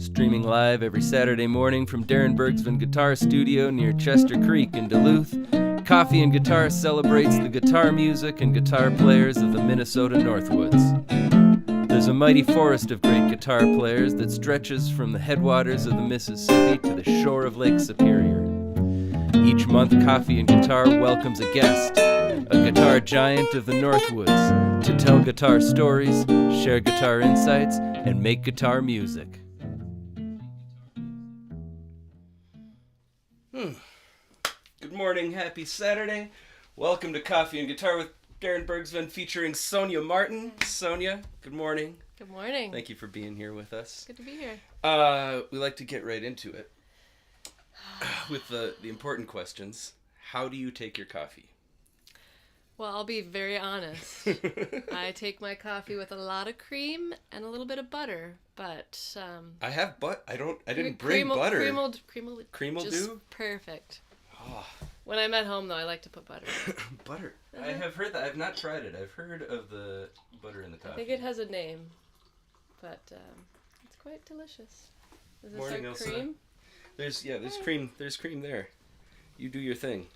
Streaming live every Saturday morning from Darin Bergsven Guitar Studio near Chester Creek in Duluth, Coffee and Guitar celebrates the guitar music and guitar players of the Minnesota Northwoods. There's a mighty forest of great guitar players that stretches from the headwaters of the Mississippi to the shore of Lake Superior. Each month, Coffee and Guitar welcomes a guest, a guitar giant of the Northwoods, to tell guitar stories, share guitar insights, and make guitar music. Good morning, happy Saturday. Welcome to Coffee and Guitar with Darin Bergsven featuring Sonja Martin. Sonja, good morning. Good morning. Thank you for being here with us. Good to be here. We like to get right into it with the important questions. How do you take your coffee? Well, I'll be very honest. I take my coffee with a lot of cream and a little bit of butter, but I have I didn't bring butter. Cream will just do? Perfect. Oh. When I'm at home, though, I like to put butter. Butter. I have heard that. I've not tried it. I've heard of the butter in the coffee. I think it has a name, but it's quite delicious. Is this Morning, our Elsa. cream? There's cream. There's cream there. You do your thing.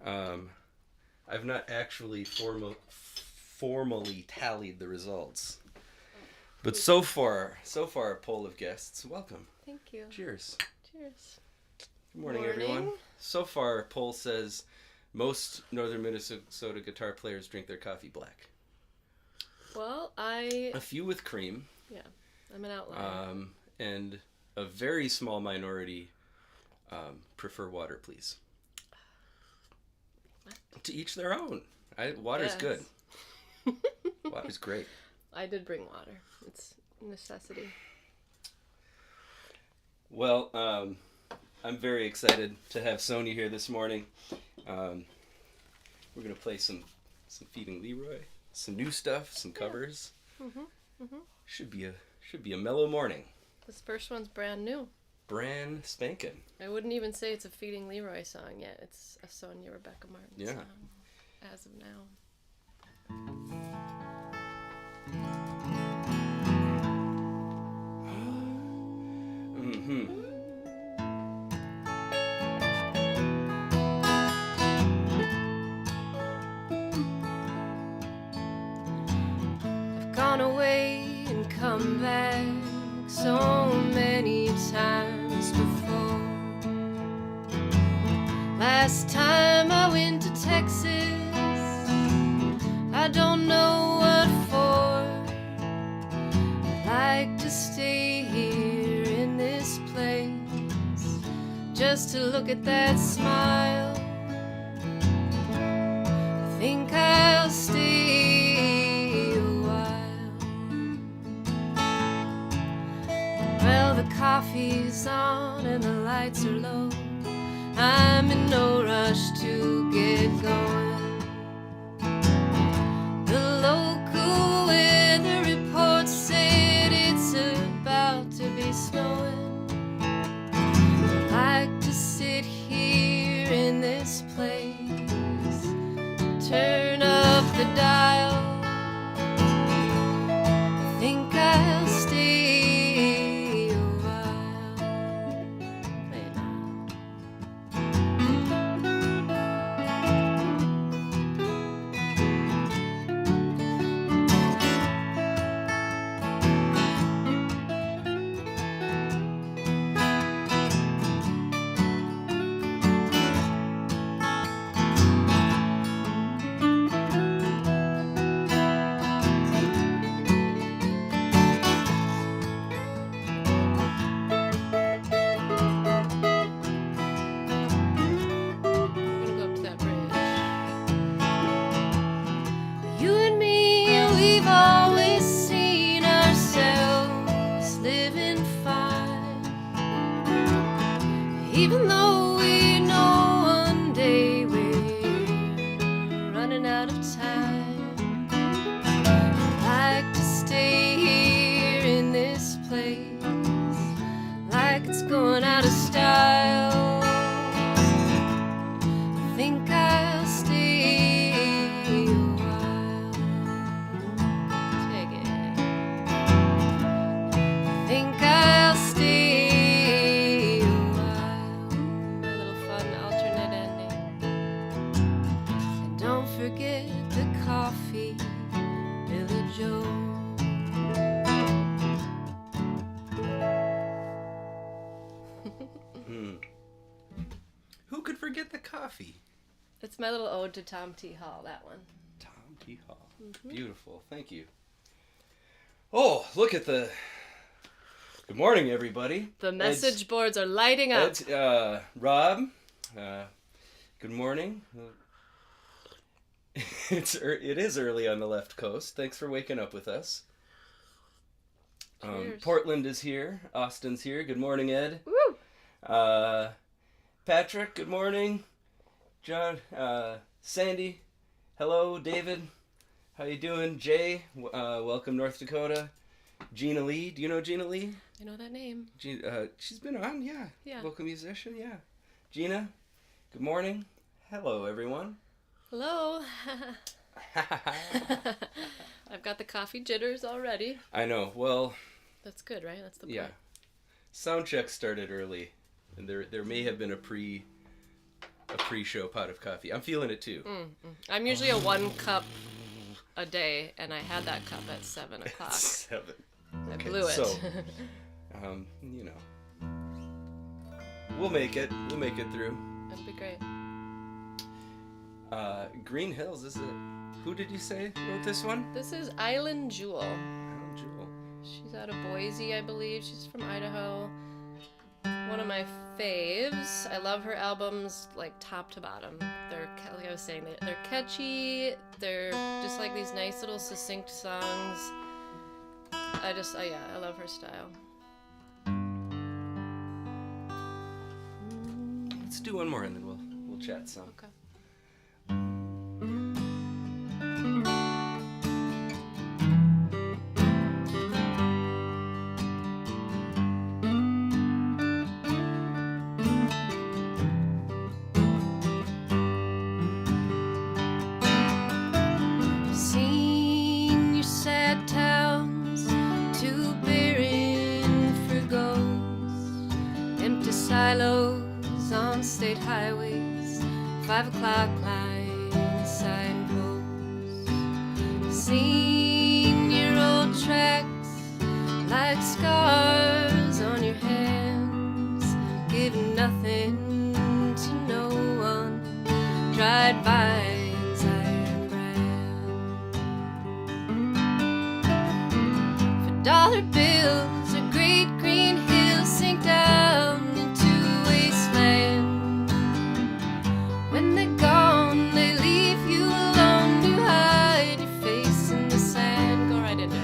Yeah. I've not actually formally tallied the results, but so far a poll of guests. Welcome. Thank you. Cheers. Cheers. Good morning, everyone. So far, a poll says most northern Minnesota guitar players drink their coffee black. Well, a few with cream. Yeah, I'm an outlier. And a very small minority prefer water, please. What? To each their own. Water's good. Water's great. I did bring water. It's a necessity. Well, I'm very excited to have Sonja here this morning. We're going to play some Feeding Leroy, some new stuff, some covers. Should be a mellow morning. This first one's brand new. Brand spanking. I wouldn't even say it's a Feeding Leroy song yet. It's a Sonja Rebecca Martin song as of now. I've gone away and come back so many times before. Last time I went to Texas, I don't know what for. I'd like to stay here in this place just to look at that smile. I think I'll stay a while. Well, the coffee's on and the lights are low. I'm in no rush to get going. The local weather report said it's about to be snowing. I like to sit here in this place, turn up the dial. I think I'll stay a while. Play it loud. Even though we know one day we're running out of time, I'd like to stay here in this place like it's going out of style. I think I'll stay a while. Take it. Mm. Who could forget the coffee? It's my little ode to Tom T. Hall, that one. Tom T. Hall. Mm-hmm. Beautiful. Thank you. Oh, look at the... Good morning, everybody. The message boards are lighting up. Rob, good morning. It is early on the left coast. Thanks for waking up with us. Portland is here. Austin's here. Good morning, Ed. Woo! Patrick, good morning. John, Sandy, hello. David, how you doing? Jay, welcome, North Dakota. Gina Lee, do you know Gina Lee? I know that name. She's been on, yeah. Yeah. Local musician, yeah. Gina, good morning. Hello, everyone. Hello. I've got the coffee jitters already. I know. Well, that's good, right? That's the point. Yeah. Sound check started early, and there may have been a pre-show pot of coffee. I'm feeling it too. I'm usually a 1 cup a day, and I had that cup at 7 o'clock. 7. I blew it. So, you know, we'll make it. We'll make it through. That'd be great. Green Hills, is it? Who did you say wrote this one? This is Island Jewell. Island Jewell. She's out of Boise, I believe. She's from Idaho. One of my faves. I love her albums, like, top to bottom. They're, like I was saying, they're catchy. They're just like these nice little succinct songs. I love her style. Let's do one more and then we'll chat some. Okay. Silos on state highways, 5 o'clock line signposts. Seen your old tracks like scars on your hands, giving nothing to no one. Dried vines, iron brand. For dollar bills, a great green hill sink down. When they're gone, they leave you alone to hide your face in the sand. Go right into it.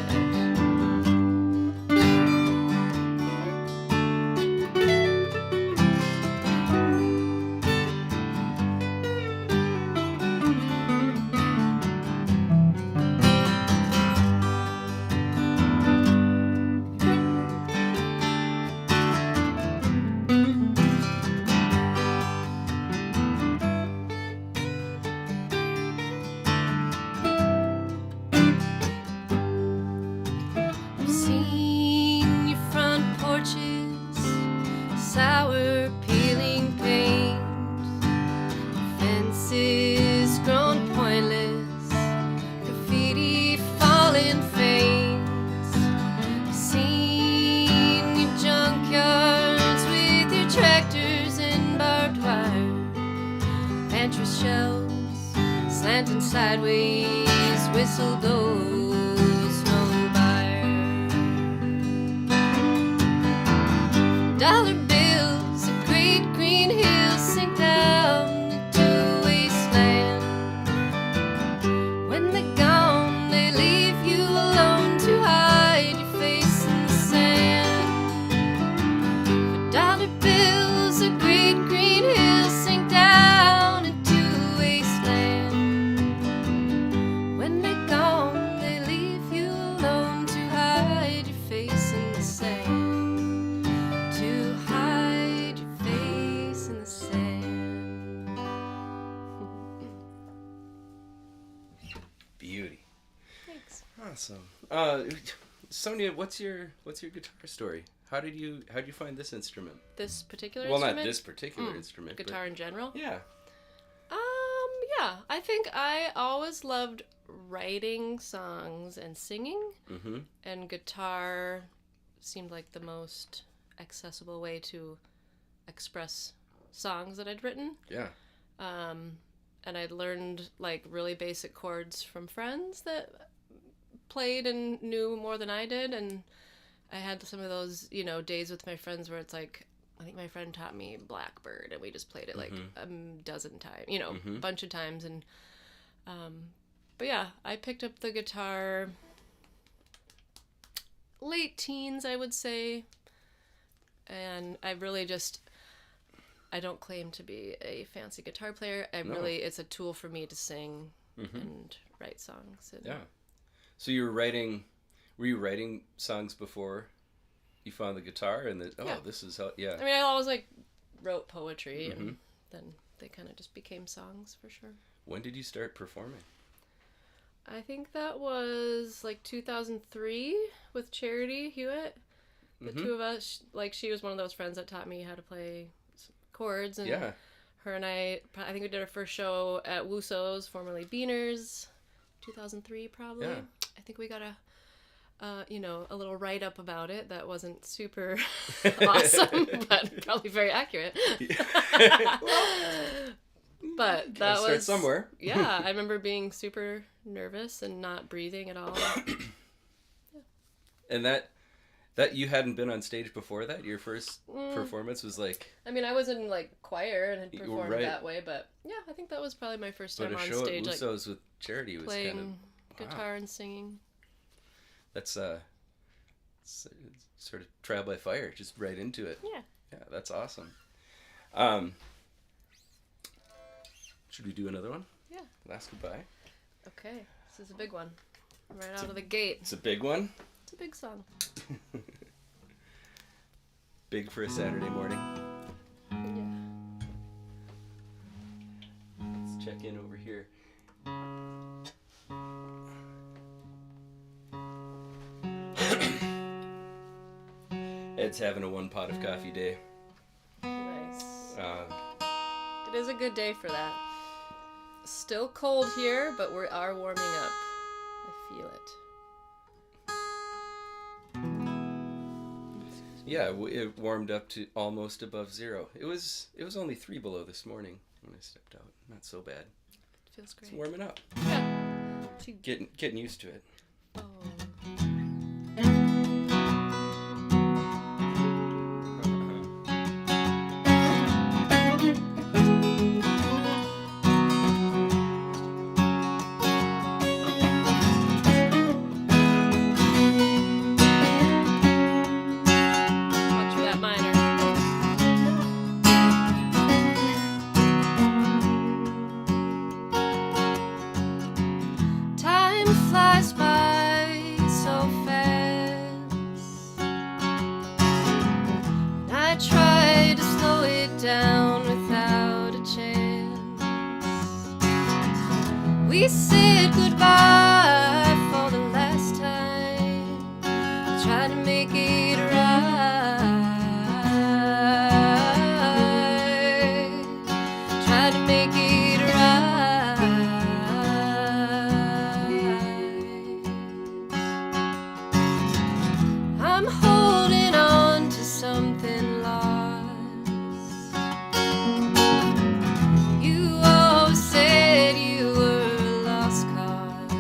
Sideways, whistle goes no buyer. Dollar bills, a great green hill sink down into a wasteland. When they're gone, they leave you alone to hide your face in the sand. For dollar bills, a great green hill sink down into a wasteland. When they're gone, they leave you alone to hide your face in the sand. To hide your face in the sand. Beauty. Thanks. Awesome. Sonja, what's your guitar story? How did you find this instrument? This particular Well, instrument? not this particular instrument. Guitar in general? Yeah. Yeah. I think I always loved writing songs and singing, and guitar seemed like the most accessible way to express songs that I'd written. Yeah. And I'd learned like really basic chords from friends that played and knew more than I did. And I had some of those, you know, days with my friends where it's like, I think my friend taught me Blackbird and we just played it like a dozen times, you know, a bunch of times. And, but yeah, I picked up the guitar late teens, I would say. And I really just, I don't claim to be a fancy guitar player. It's a tool for me to sing and write songs. And, yeah. So were you writing songs before you found the guitar and this is how, yeah. I mean, I always like wrote poetry and then they kind of just became songs for sure. When did you start performing? I think that was like 2003 with Charity Hewitt. The two of us, like she was one of those friends that taught me how to play chords, and her and I think we did our first show at Wusso's, formerly Beaner's, 2003 probably. Yeah. I think we got a little write-up about it that wasn't super awesome, but probably very accurate. But that was start somewhere. Yeah, I remember being super nervous and not breathing at all. And that you hadn't been on stage before that? Your first performance was like... I mean, I was in, like, choir and had performed that way, but, yeah, I think that was probably my first time on stage. But a show at Wusso's with Charity was playing kind of... guitar and singing. That's, sort of trial by fire, just right into it. Yeah. Yeah, that's awesome. Should we do another one? Yeah. Last goodbye. Okay, this is a big one. Right out of the gate. It's a big one? It's a big song. Big for a Saturday morning. Yeah. Let's check in over here. Ed's having a 1 pot of coffee day. Nice. It is a good day for that. Still cold here, but we are warming up. I feel it. Yeah, it warmed up to almost above 0. It was only 3 below this morning when I stepped out. Not so bad. It feels great. It's warming up. Yeah. Getting used to it. Oh. We said goodbye for the last time. I tried to make it right. Tried to make it right. I'm holding on to something lost. You always said you were a lost cause.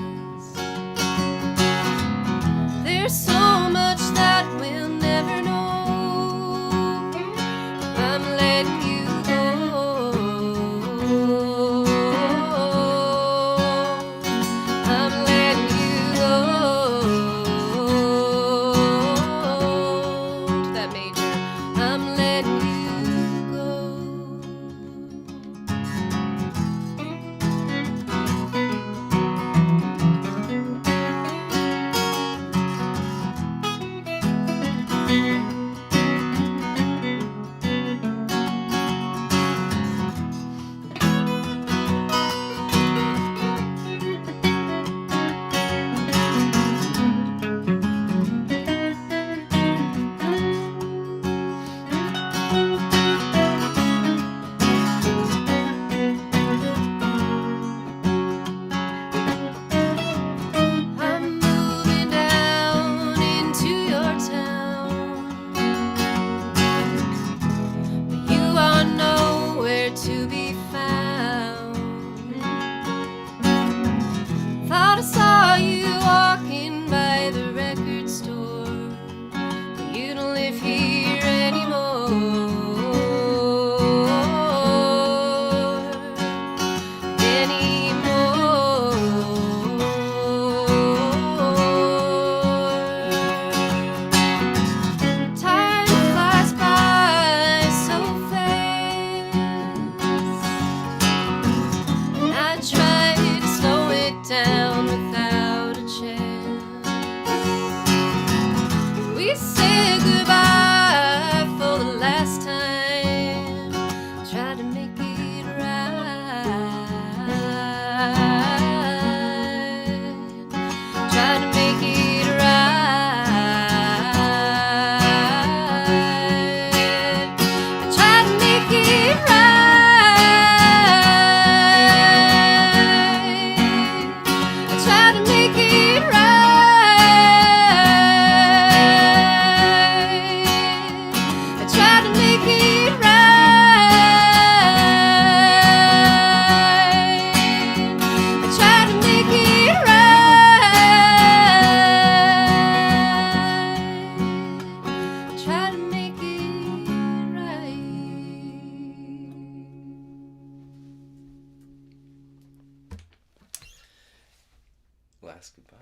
last goodbye.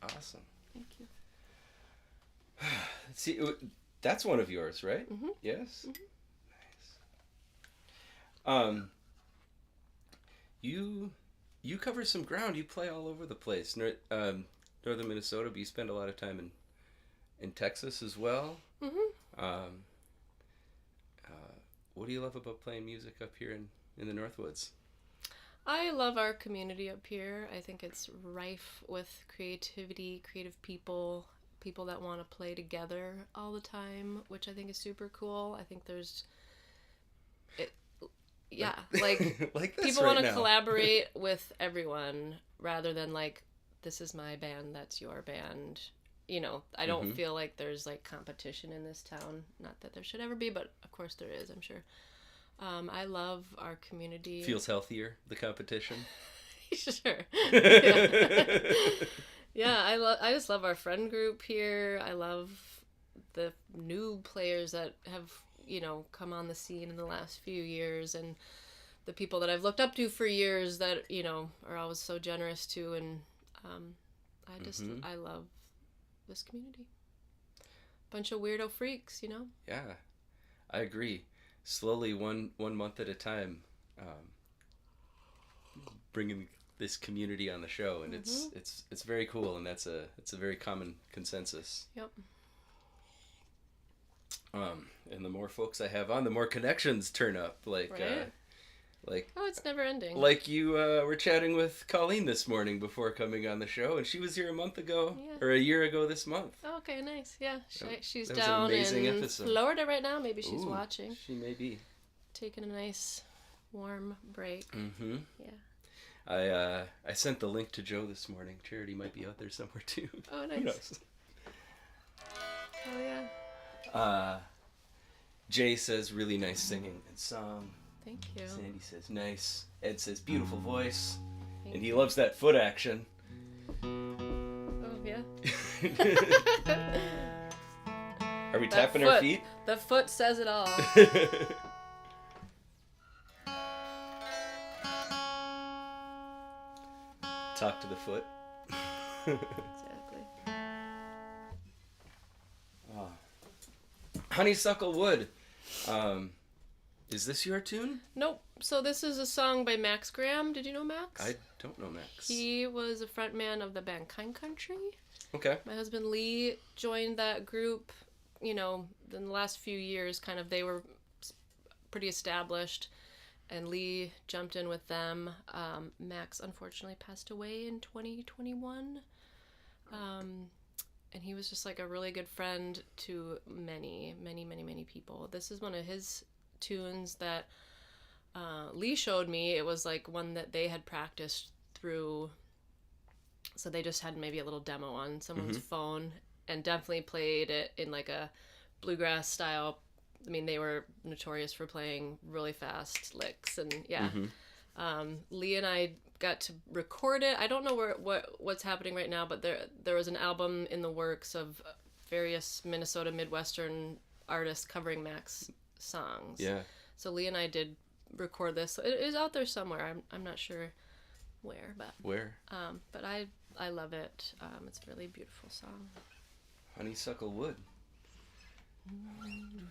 Awesome. Thank you. Let's see, that's one of yours, right? Mm-hmm. Yes. Mm-hmm. Nice. You cover some ground. You play all over the place. Northern Minnesota, but you spend a lot of time in Texas as well. Mm-hmm. What do you love about playing music up here in the Northwoods? I love our community up here. I think it's rife with creativity, creative people that want to play together all the time, which I think is super cool. I think there's... Yeah, like, like this people right want to now. collaborate with everyone rather than like, this is my band, that's your band. You know, I don't Mm-hmm. feel like there's like competition in this town. Not that there should ever be, but of course there is, I'm sure. I love our community. Feels healthier, the competition. Sure. Yeah. Yeah, I just love our friend group here. I love the new players that have, you know, come on the scene in the last few years, and the people that I've looked up to for years that, you know, are always so generous too. And I love this community. Bunch of weirdo freaks, you know? Yeah, I agree. Slowly, one month at a time, bringing this community on the show, and it's very cool, and it's a very common consensus. Yep. And the more folks I have on, the more connections turn up. Like, Right. Oh, it's never ending. Like you were chatting with Colleen this morning before coming on the show, and she was here a month ago, or a year ago this month. Oh, okay, nice. Yeah, she's that was an down amazing in episode. Florida right now. Maybe she's Ooh, watching. She may be. Taking a nice warm break. Mm-hmm. Yeah. I sent the link to Joe this morning. Charity might be out there somewhere too. Oh, nice. Who knows? Oh, yeah. Jay says really nice singing and song. Thank you. Sandy says nice. Ed says beautiful voice. Thank And he loves that foot action. Oh, yeah. Are we That tapping our foot. feet? The foot says it all. Talk to the foot. Exactly. Honeysuckle Wood. Is this your tune? Nope. So this is a song by Max Graham. Did you know Max? I don't know Max. He was a frontman of the band Kind Country. Okay. My husband Lee joined that group, you know, in the last few years, kind of, they were pretty established, and Lee jumped in with them. Max unfortunately passed away in 2021. And he was just like a really good friend to many, many, many, many people. This is one of his tunes that Lee showed me. It was like one that they had practiced through, so they just had maybe a little demo on someone's phone, and definitely played it in like a bluegrass style. I mean, they were notorious for playing really fast licks, and yeah. Lee and I got to record it. I don't know what's happening right now, but there was an album in the works of various Minnesota Midwestern artists covering Max songs. Yeah. So Lee and I did record this. It is out there somewhere. I'm not sure where, but but I love it. It's a really beautiful song. Honeysuckle Wood.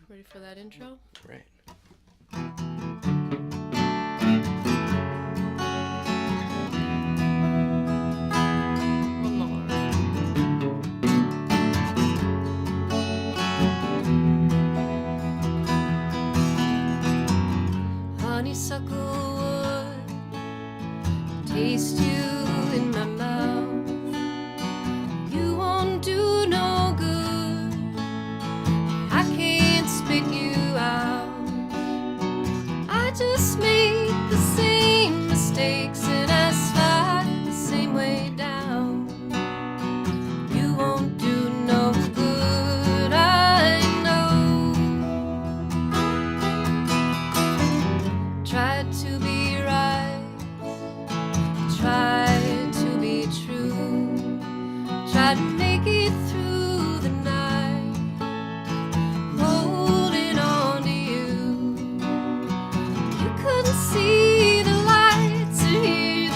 Ready for that intro? Right. One more. Honeysuckle wood, taste you in my mouth. You won't do no good. I can't spit you out. I just make the same mistakes and I slide the same way down. You won't do no good, I know. Tried to be right, tried to be true, tried to make it through the night, holding on to you. You couldn't see the lights or hear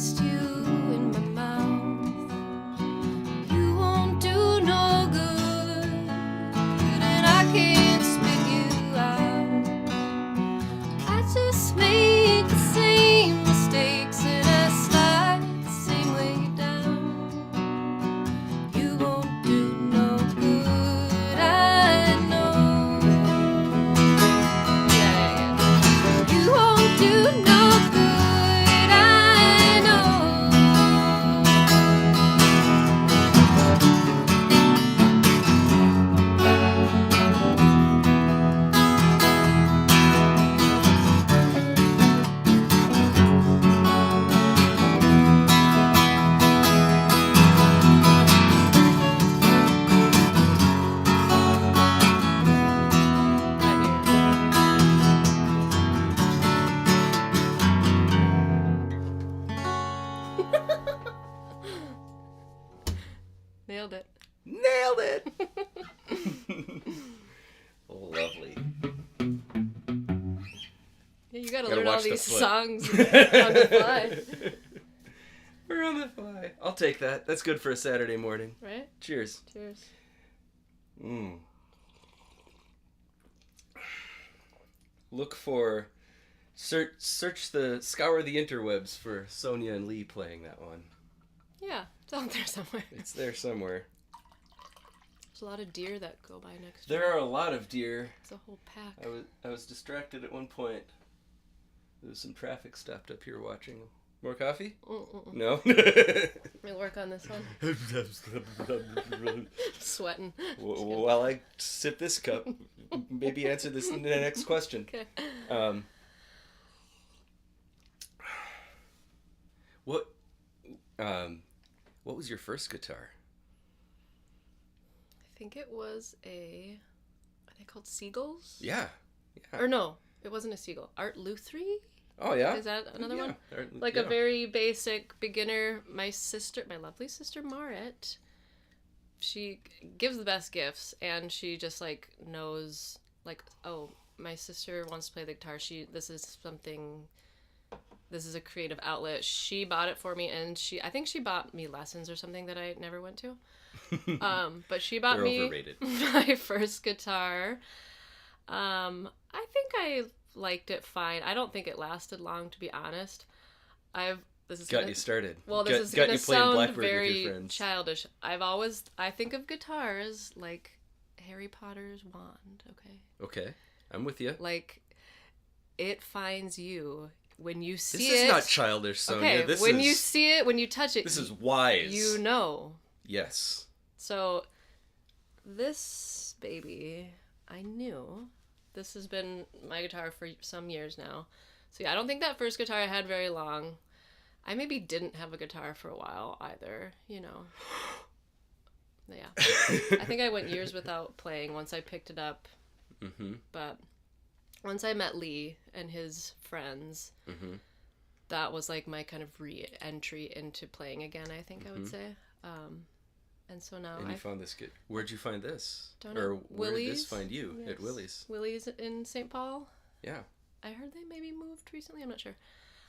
taste you in my mouth. You won't do no good, and I can't spit you out. I just make the same mistakes and I slide the same way down. You won't do no good, I know. Yeah. You won't do no good, I know. Nailed it. Nailed it! Lovely. Yeah, you gotta Gotta learn all watch the these foot. songs on the fly, We're on the fly. I'll take that. That's good for a Saturday morning. right? Cheers. Cheers. Look for... Scour the interwebs for Sonja and Lee playing that one. Yeah, it's out there somewhere. It's there somewhere. There's a lot of deer that go by next There door. are a lot of deer. It's a whole pack. I was distracted at one point. There was some traffic stopped up here watching. More coffee? No? Let me work on this one. Sweating. While I sip this cup, maybe answer this in the next question. Okay. What was your first guitar? I think it was are they called Seagulls? Yeah. Or no, it wasn't a Seagull. Art Lutherie? Oh, yeah? Is that another one? Like A very basic beginner. My lovely sister Marit, she gives the best gifts, and she just like knows like, oh, my sister wants to play the guitar. This is a creative outlet. She bought it for me, and I think she bought me lessons or something that I never went to. But she bought me overrated. my first guitar. I think I liked it fine. I don't think it lasted long, to be honest. You started. Well, this is got gonna you playing sound Blackbird with your very friends. childish. I think of guitars like Harry Potter's wand. Okay, I'm with you. Like, it finds you when you see This it. is not childish, Sonja. Okay, This when is, you see it, when you touch it, This is wise. you know. Yes. So, this baby, I knew. This has been my guitar for some years now. So yeah, I don't think that first guitar I had very long. I maybe didn't have a guitar for a while either, you know. Yeah. I think I went years without playing once I picked it up. Mm-hmm. But once I met Lee and his friends, that was like my kind of re-entry into playing again, I think I would say. And so now you found this good. Where'd you find this? Don't or know. where did this Willie's? find you? Yes. At Willie's. Willie's in St. Paul. Yeah. I heard they maybe moved recently. I'm not sure.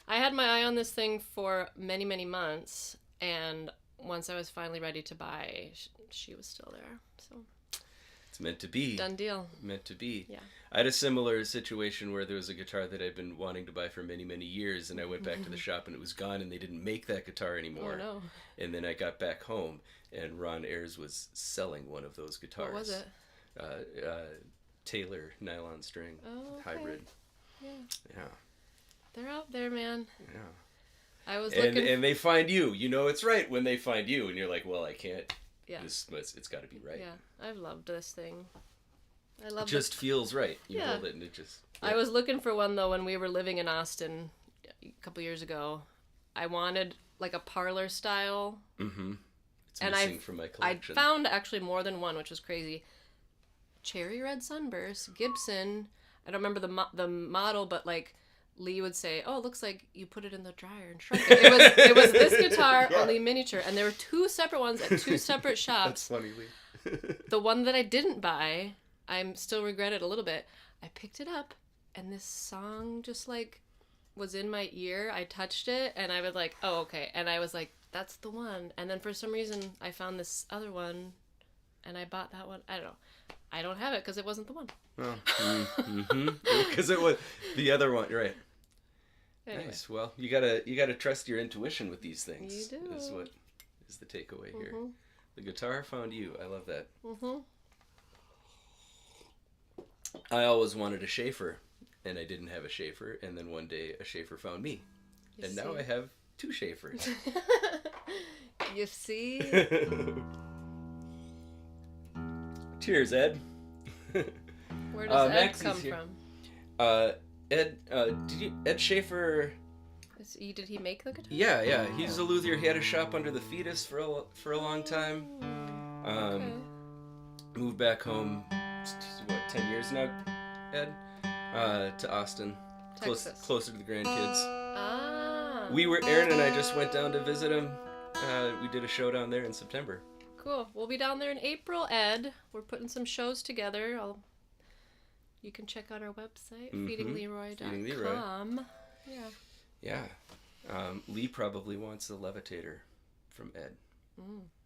I had my eye on this thing for many, many months, and once I was finally ready to buy, she was still there. So It's meant to be. done deal. Meant to be. Yeah. I had a similar situation where there was a guitar that I'd been wanting to buy for many, many years, and I went back to the shop and it was gone, and they didn't make that guitar anymore. Oh no. And then I got back home, and Ron Ayers was selling one of those guitars. What was it? Taylor nylon string hybrid. Yeah. Yeah. They're out there, man. Yeah. I was looking. And they find you. You know it's right when they find you, and you're like, well, I can't. Yeah. It's got to be right. Yeah. I've loved this thing. It just feels right. You Yeah. hold it, and it just. I was looking for one though when we were living in Austin a couple years ago. I wanted like a parlor style. Mm-hmm. It's And missing from my I collection. found actually more than one, which was crazy. Cherry red sunburst, Gibson. I don't remember the model, but like Lee would say, "Oh, it looks like you put it in the dryer and shrunk it." It was this guitar, only miniature, and there were two separate ones at two separate shops. That's funny, Lee. The one that I didn't buy, I still regret it a little bit. I picked it up, and this song just like was in my ear, I touched it, and I was like, oh, okay. And I was like, that's the one. And then for some reason, I found this other one, and I bought that one. I don't know. I don't have it because it wasn't the one. Oh. Because it was the other one, right? Anyway. Nice. Well, you gotta trust your intuition with these things. You do. Is what is the takeaway here. The guitar found you. I love that. I always wanted a Schaefer, and I didn't have a Schaefer, and then one day a Schaefer found me. And now I have 2 Schaefers. You see? Cheers, Ed. Where does Ed Maxie's come here. from? Ed Schaefer? Did he make the guitar? Yeah. He's a luthier. He had a shop under the Fetus for a long time. Okay. Moved back home, 10 years now, Ed? To Austin. Texas. Closer to the grandkids. Ah. Aaron and I just went down to visit him. We did a show down there in September. Cool. We'll be down there in April, Ed. We're putting some shows together. You can check out our website, feedingleroy.com. Feeding Leroy. Yeah. Lee probably wants a levitator from Ed.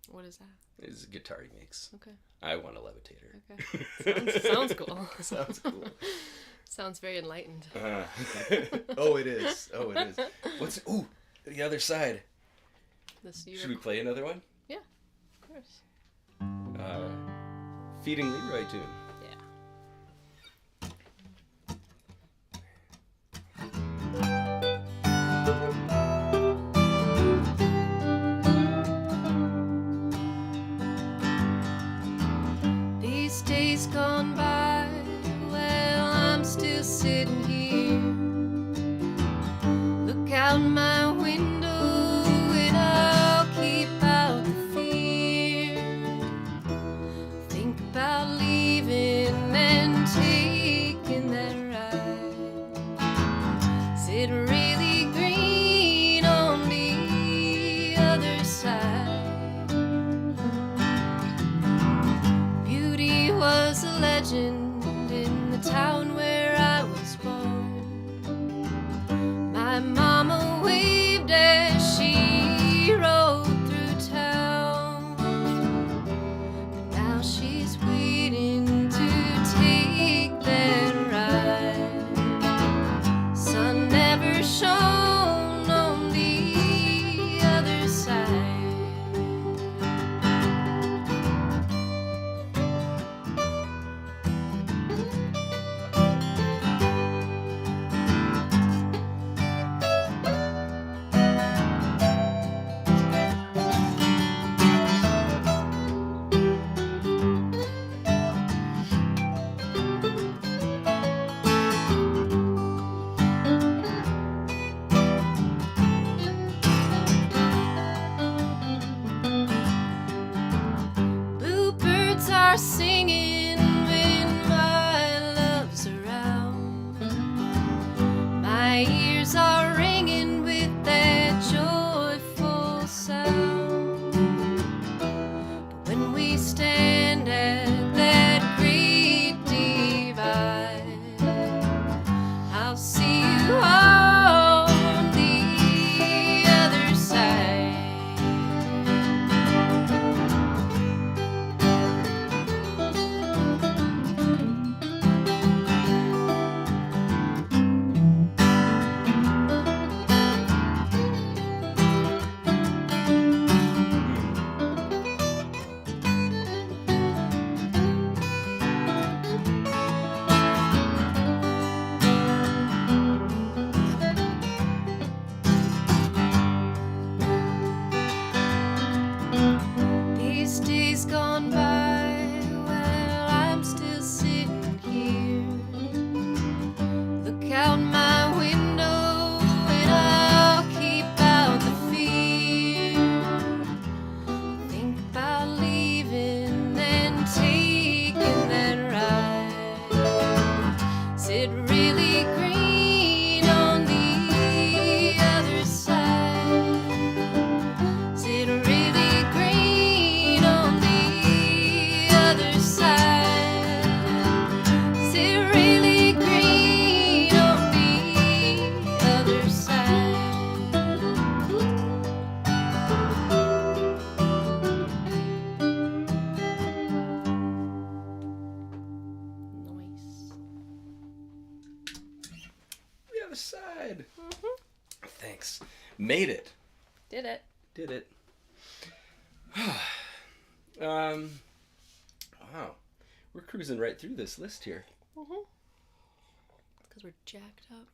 What is that? It's a guitar he makes. Okay. I want a levitator. Okay. Sounds cool. Sounds cool. Sounds very enlightened. Oh, it is. What's... Ooh, the other side. Should we play another one? Yeah, of course. Feeding Leroy tune. These days gone by, well, I'm still sitting here. Look out my window and I'll keep out the fear. Think about leaving side. Thanks. Made it. Did it. Did it. Wow. We're cruising right through this list here. Because we're jacked up.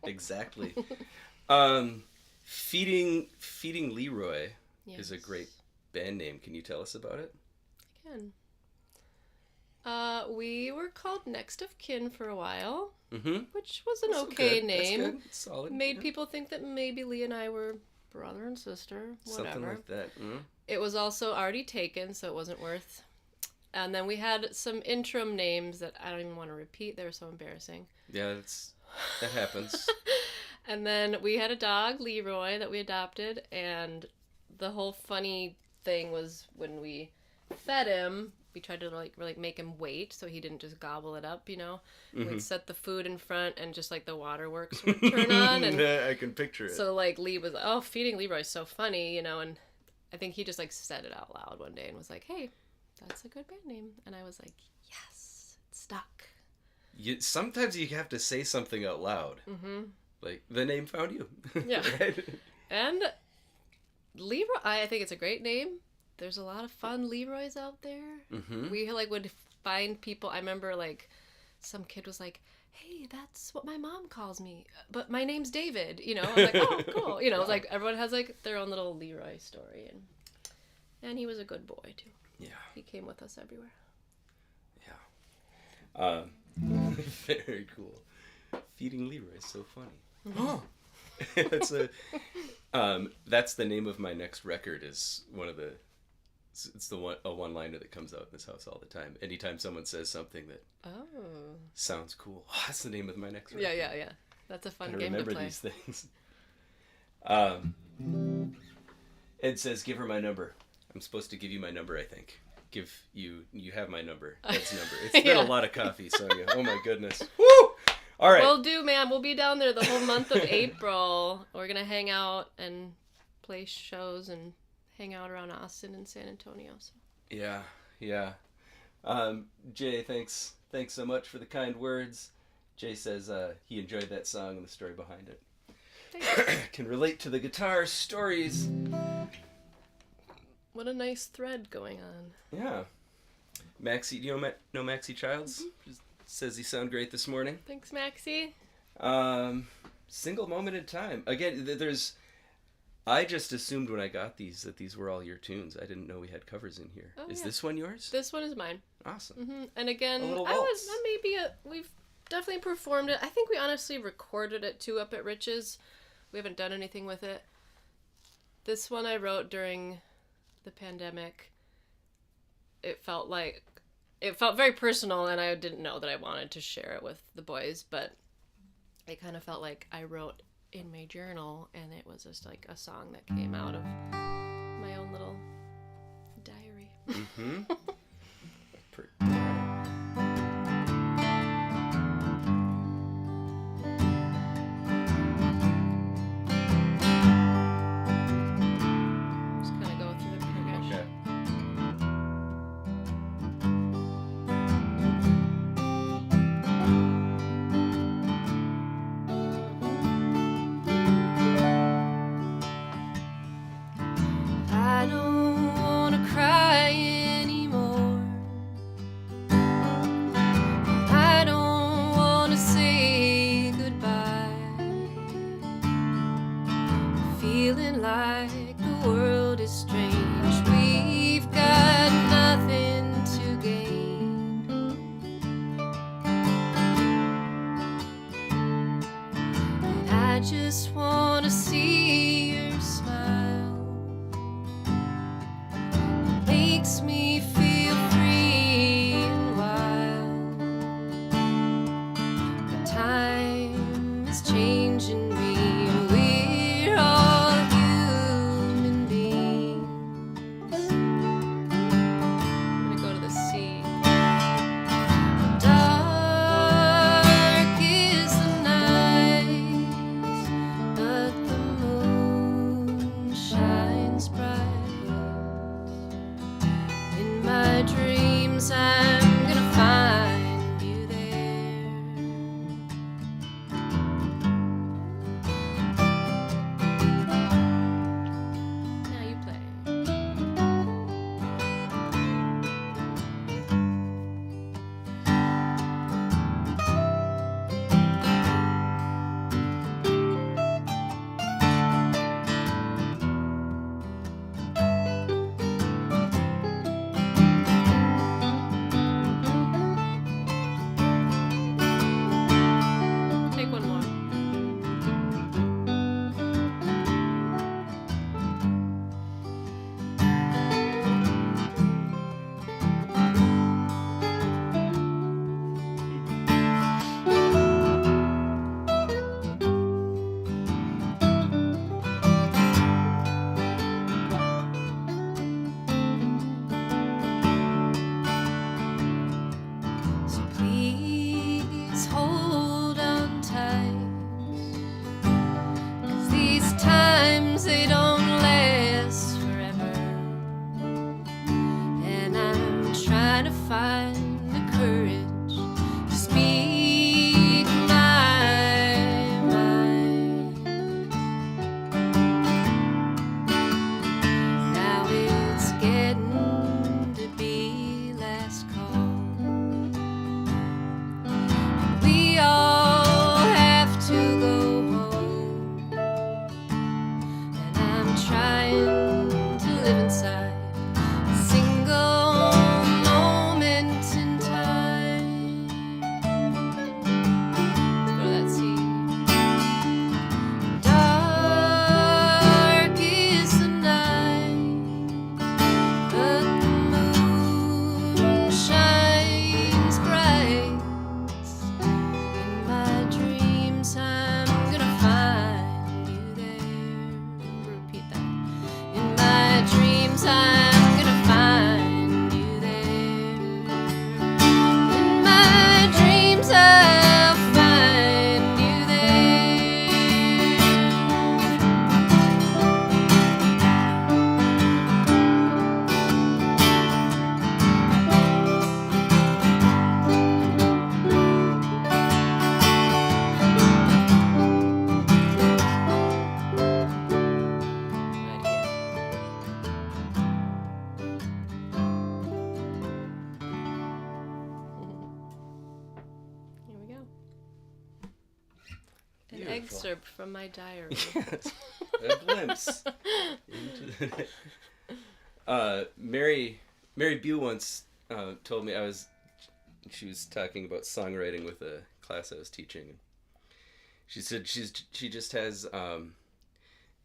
Exactly. Feeding Leroy is a great band name. Can you tell us about it? I can. We were called Next of Kin for a while, which was an okay name. That's good. It's solid. Made people think that maybe Lee and I were brother and sister, whatever. Something like that. It was also already taken, so it wasn't worth. And then we had some interim names that I don't even want to repeat. They were so embarrassing. Yeah, that happens. And then we had a dog, Leroy, that we adopted, and the whole funny thing was when we fed him, we tried to really make him wait so he didn't just gobble it up, We'd set the food in front and just the waterworks would turn on. And I can picture it. so Lee was, feeding Leroy's so funny, and I think he just said it out loud one day and was like, hey, that's a good band name. And I was like, yes, it's stuck. Sometimes you have to say something out loud. Like, the name found you. Yeah. Right? And Leroy, I think it's a great name. There's a lot of fun Leroys out there. We would find people. I remember some kid was like, hey, that's what my mom calls me, but my name's David. I'm like, oh, cool. It's like everyone has their own little Leroy story, and he was a good boy too. Yeah. He came with us everywhere. Yeah. Very cool. Feeding Leroy is so funny. That's the name of my next record. Is it's a one-liner that comes out in this house all the time. Anytime someone says something that sounds cool, that's the name of my next record. Yeah. That's a fun game to play. Remember these things. Ed says, "Give her my number." I'm supposed to give you my number, I think. You have my number. Ed's number. It's been a lot of coffee, Sonja. Oh my goodness. Woo! All right. Will do, man. We'll be down there the whole month of April. We're going to hang out and play shows and hang out around Austin and San Antonio. So. Yeah. Jay, thanks so much for the kind words. Jay says he enjoyed that song and the story behind it. Thanks. Can relate to the guitar stories. What a nice thread going on. Yeah. Maxie, do you know Maxie Childs? Just says he sound great this morning. Thanks, Maxie. Single Moment in Time. Again, I just assumed when I got these that these were all your tunes. I didn't know we had covers in here. Is this one yours? This one is mine. Awesome. And again, we've definitely performed it. I think we honestly recorded it too up at Rich's. We haven't done anything with it. This one I wrote during the pandemic. It felt very personal, and I didn't know that I wanted to share it with the boys, but it kind of felt like I wrote in my journal, and it was just a song that came out of my own little diary. things, they don't last forever. And I'm trying to find the courage to speak my mind. Now it's getting to be last call. We all have to go home, and I'm trying to live inside a single moment in time. Let's go to that sea. Dark is the night, but the moon shines bright. In my dreams, I'm gonna find you there. Repeat that. In my dreams, I'm gonna find you there. In my dreams, I'll find you there. Right here. Here we go. An Beautiful. excerpt from my diary. Yes, a glimpse into Mary Bew once told me she was talking about songwriting with a class I was teaching. She said she just has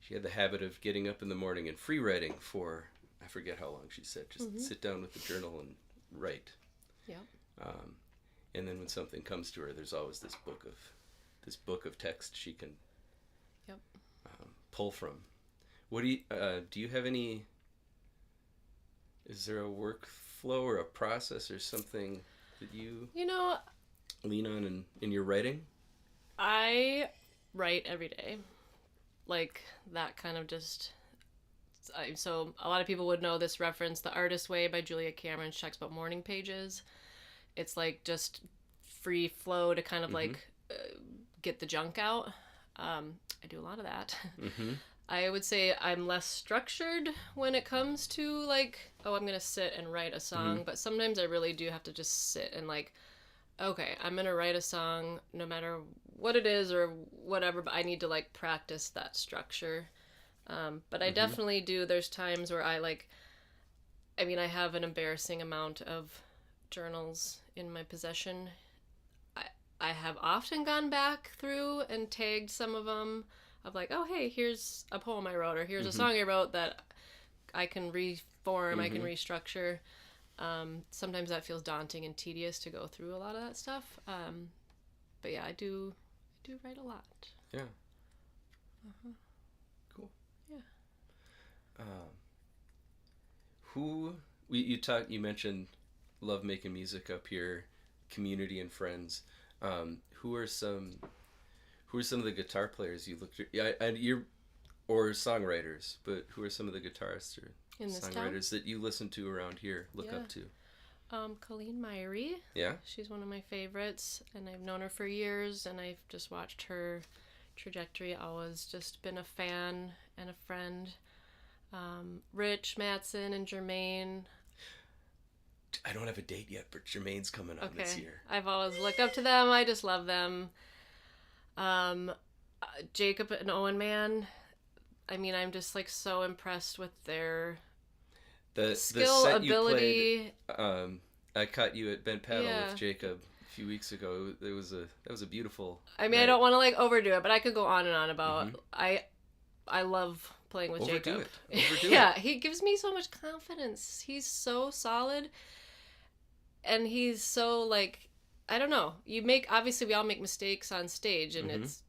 she had the habit of getting up in the morning and free writing for, I forget how long she said, just sit down with the journal and write. Yep. And then when something comes to her, there's always this book of text she can Yep. pull from. What do you have any? Is there a workflow or a process or something that you You know, lean on in your writing? I write every day. Like that kind of just. So a lot of people would know this reference, The Artist's Way by Julia Cameron. She talks about morning pages. It's like just free flow to kind of like get the junk out. I do a lot of that. Mm-hmm. I would say I'm less structured when it comes to like, oh, I'm going to sit and write a song. But sometimes I really do have to just sit and like, okay, I'm going to write a song no matter what it is or whatever, but I need to like practice that structure. But I definitely do. There's times where I have an embarrassing amount of journals in my possession. I have often gone back through and tagged some of them of like, oh, hey, here's a poem I wrote, or here's a song I wrote that I can reform, I can restructure. Sometimes that feels daunting and tedious to go through a lot of that stuff. But yeah, I do write a lot. Yeah. Cool. Yeah. You mentioned love making music up here, community and friends. Who are some of the guitar players you looked at? Yeah, and or songwriters, but who are some of the guitarists or In this songwriters that you listen to around here, look up to? Colleen Myrie. Yeah. She's one of my favorites, and I've known her for years, and I've just watched her trajectory. Always just been a fan and a friend. Rich Mattson and Jermaine. I don't have a date yet, but Jermaine's coming on this year. I've always looked up to them. I just love them. Jacob and Owen Man. I mean, I'm just like so impressed with their skill, the set ability. You played, I caught you at Bent Paddle with Jacob a few weeks ago. That was a beautiful. I mean, night. I don't want to like overdo it, but I could go on and on about. I love playing with Overdo Jacob. Overdo yeah, it. he gives me so much confidence. He's so solid, and he's so like, I don't know. Obviously we all make mistakes on stage, and there's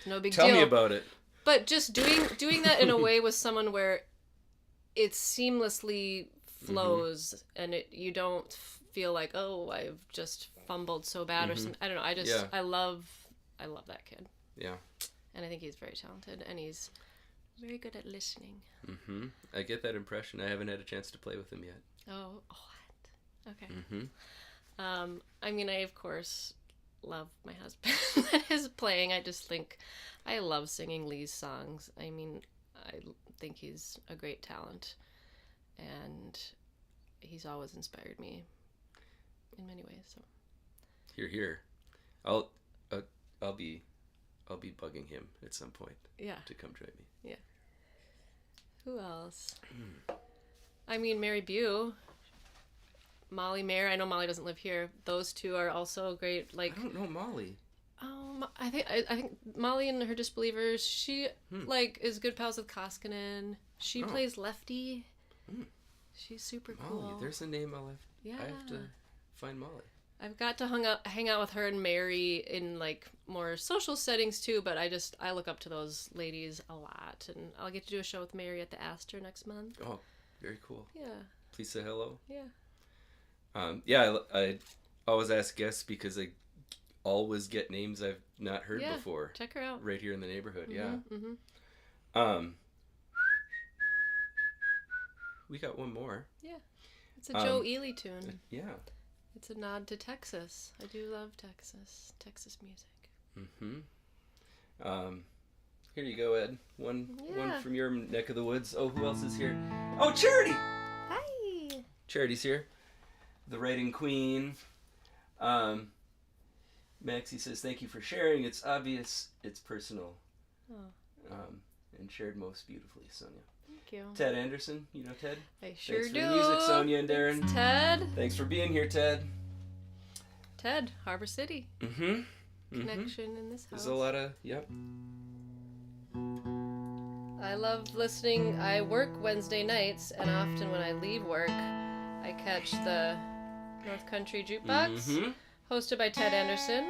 no big deal. Tell me about it. But just doing that in a way with someone where it seamlessly flows, and you don't feel like, oh, I've just fumbled so bad or something. I don't know. I love that kid. Yeah. And I think he's very talented, and he's very good at listening. Mm-hmm. I get that impression. I haven't had a chance to play with him yet. Oh, what? Okay. Mm-hmm. I mean, I, of course, love my husband and his playing. I just think I love singing Lee's songs. I mean, I think he's a great talent, and he's always inspired me in many ways. So, Here. I'll be bugging him at some point. Yeah. To come join me. Yeah. Who else? I mean, Mary Bew, Molly Mayer. I know Molly doesn't live here. Those two are also great. Like, I don't know Molly. I think Molly and her Disbelievers. She like is good pals with Koskinen. She plays Lefty. She's super Molly, cool. there's a name Yeah. I have to find Molly. I've got to hang out with her and Mary in like more social settings too, but I look up to those ladies a lot, and I'll get to do a show with Mary at the Astor next month. Oh, very cool. Yeah. Please say hello. Yeah. I always ask guests because I always get names I've not heard before. Check her out. Right here in the neighborhood. Mm-hmm. Yeah. We got one more. Yeah. It's a Joe Ely tune. Yeah. It's a nod to Texas. I do love Texas music. Mm-hmm. Here you go, Ed. One from your neck of the woods. Oh, who else is here? Oh, Charity! Hi! Charity's here. The writing queen. Maxie says, thank you for sharing. It's obvious, it's personal. Oh. And shared most beautifully, Sonja. Thank you. Ted Anderson, you know Ted? I sure Thanks do. for the music, Sonja and Darin. Thanks, Ted. Thanks for being here, Ted. Ted, Harbor City. Mm-hmm. Connection in this house. There's a lot of, yep. I love listening. I work Wednesday nights, and often when I leave work, I catch the North Country Jukebox, hosted by Ted Anderson.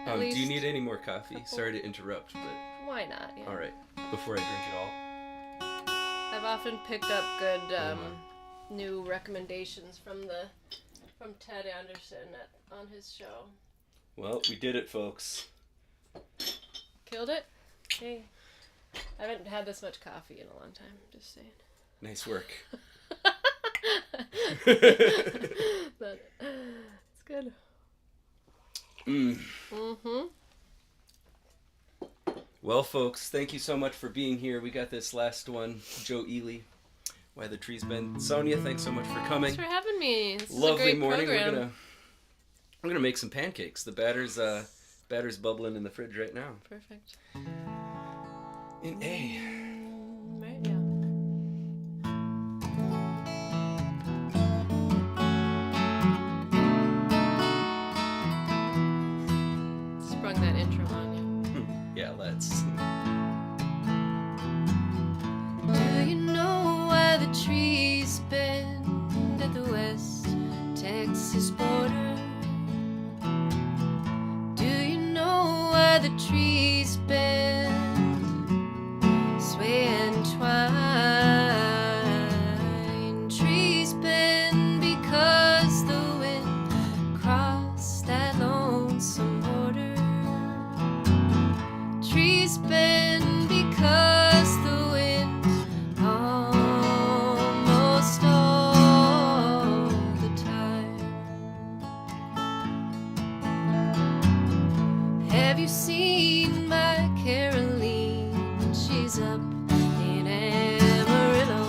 Do you need any more coffee? Sorry to interrupt, but... Why not? Yeah. All right, before I drink it all. I've often picked up good new recommendations from Ted Anderson on his show. Well, we did it, folks. Killed it? Hey. I haven't had this much coffee in a long time, just saying. Nice work. But it's good. Well, folks, thank you so much for being here. We got this last one, Joe Ely, Why the Trees Bend. Sonja, thanks so much for coming. Thanks for having me. This Lovely is a great morning. program. We're gonna make some pancakes. The batter's bubbling in the fridge right now. Perfect. In A. Right, yeah. Sprung that intro on you. Yeah, let's. Do you know why the trees bend at the West Texas border? Do you know why the trees bend, sway and twine? Trees bend because the wind crossed that lonesome border. Trees bend because the wind almost all the time. Have you seen my Caroline? She's up in Amarillo.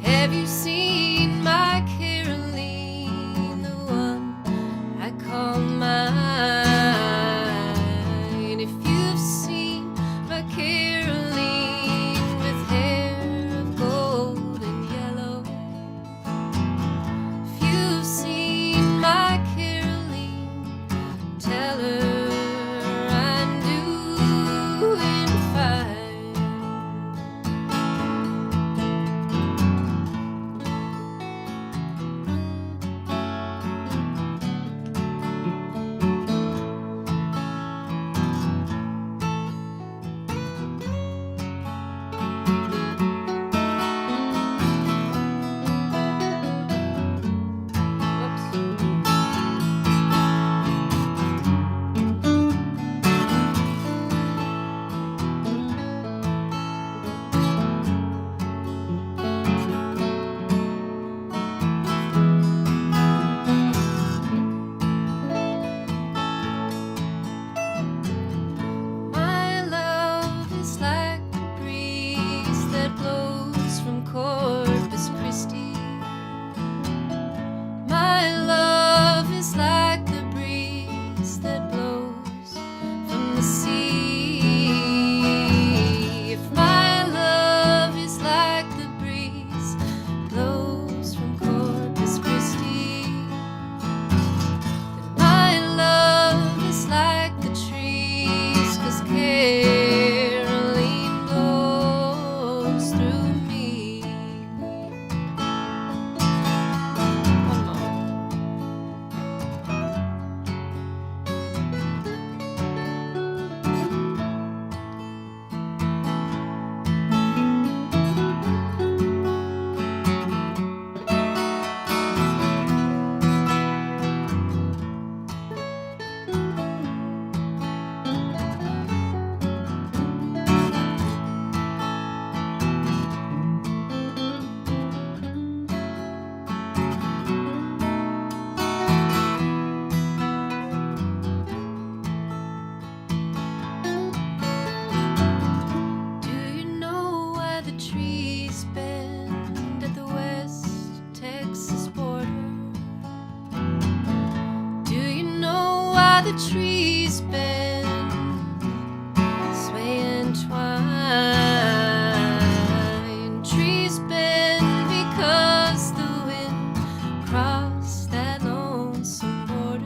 Have you seen my Caroline, the one I call mine? If you've seen my Caroline with hair of gold and yellow, if you've seen my Caroline, tell her I'm doing fine. while the trees bend, sway and twine. Trees bend because the wind crossed that lonesome border.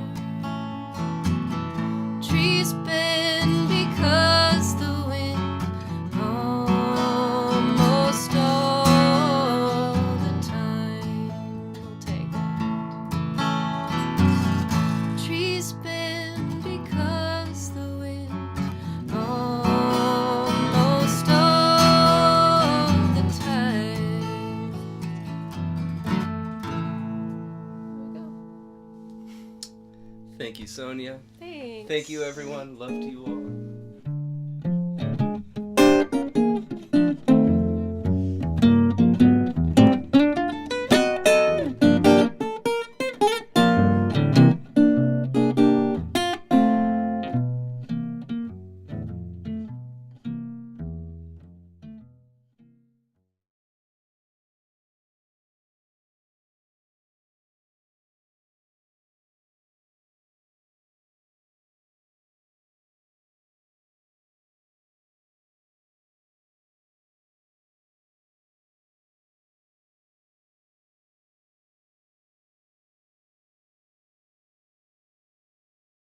Trees bend because the wind almost all the time. We'll take that. Trees bend because the wind almost all the time. There we go. Thank you, Sonja. Thanks. Thank you, everyone. Love to you all.